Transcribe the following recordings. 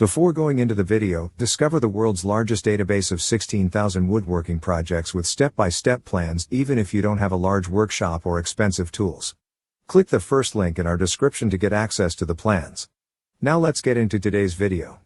Before going into the video, discover the world's largest database of 16,000 woodworking projects with step-by-step plans even if you don't have a large workshop or expensive tools. Click the first link in our description to get access to the plans. Now let's get into today's video.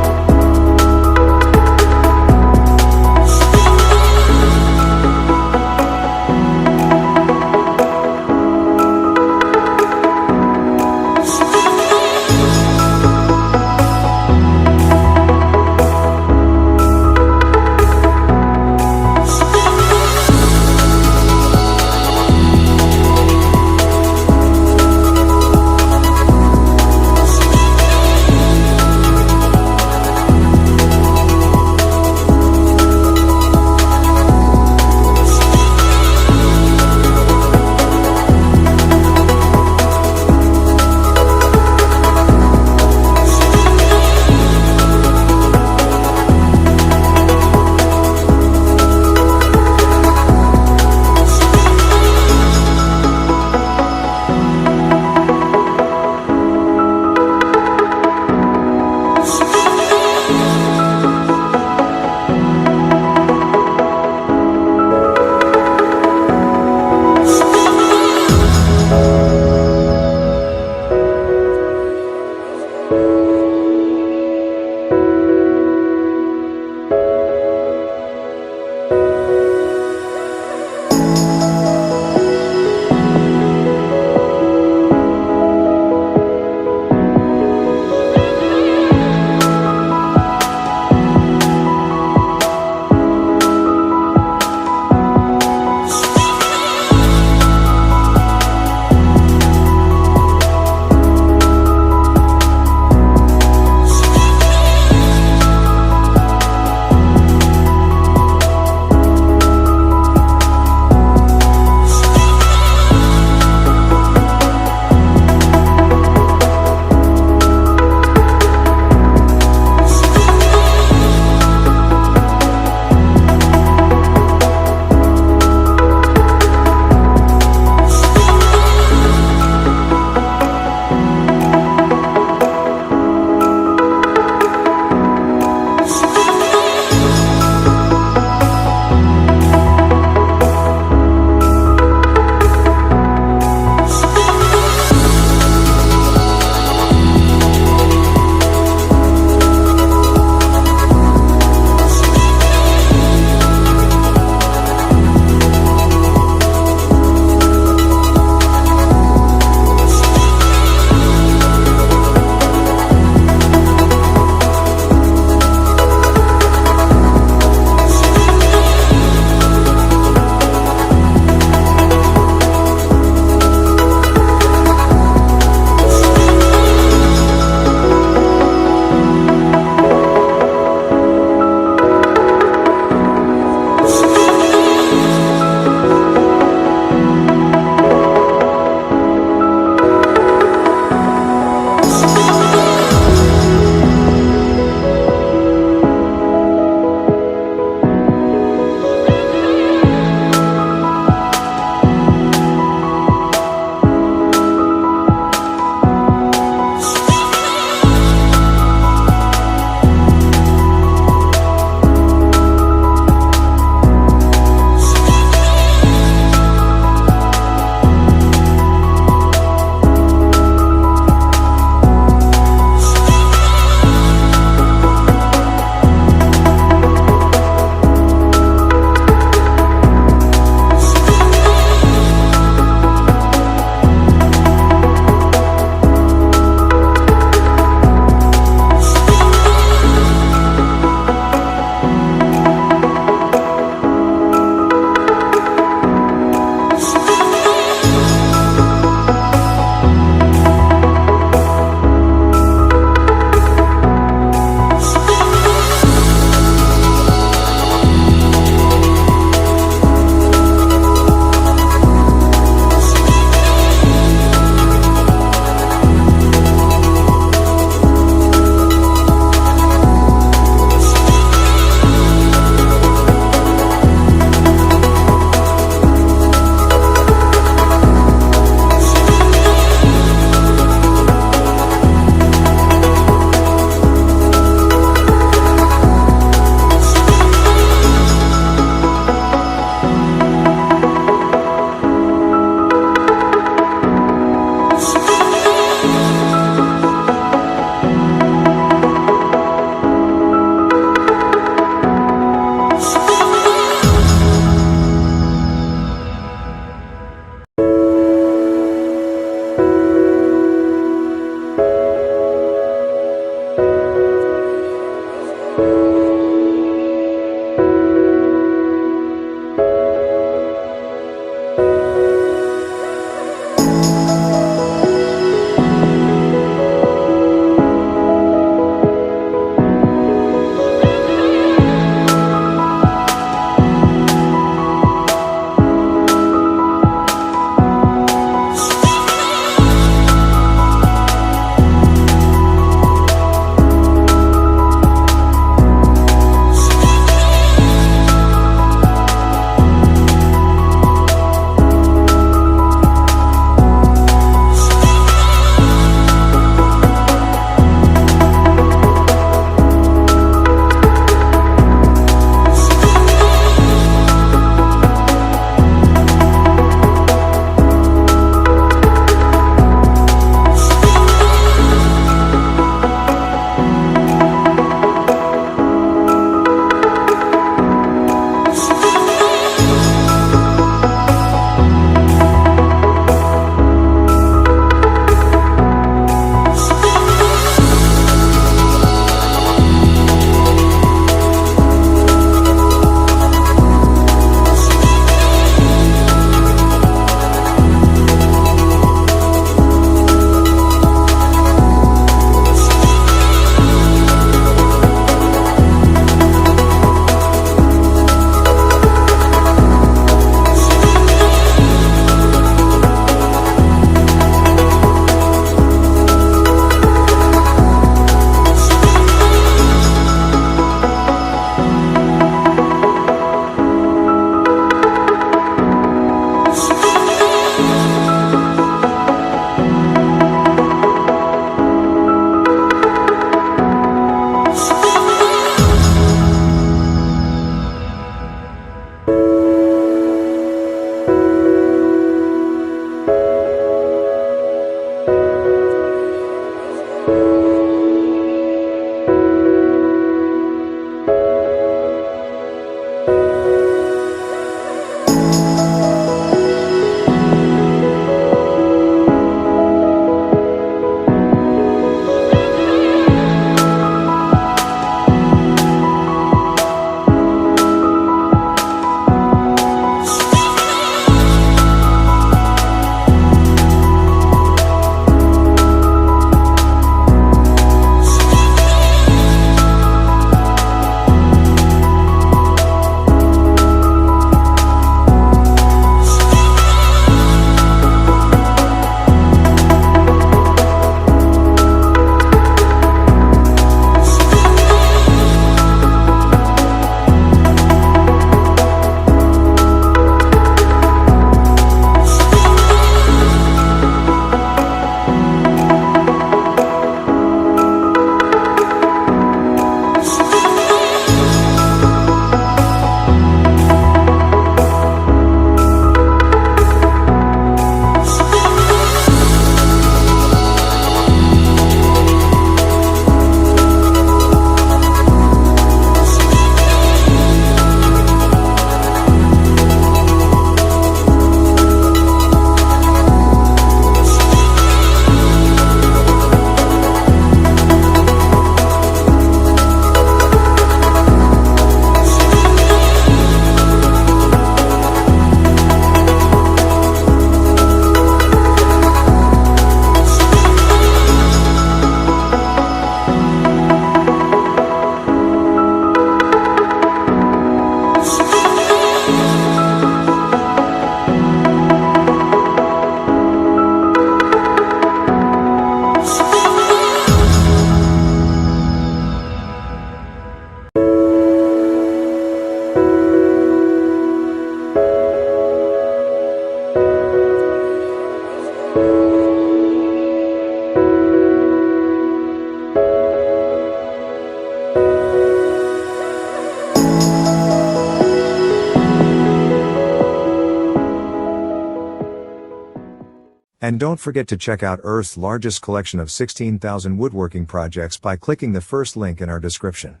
And don't forget to check out Earth's largest collection of 16,000 woodworking projects by clicking the first link in our description.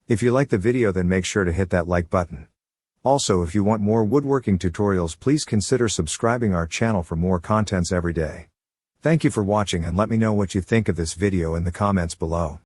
If you like the video, then make sure to hit that like button. Also, if you want more woodworking tutorials, please consider subscribing our channel for more contents every day. Thank you for watching, and let me know what you think of this video in the comments below.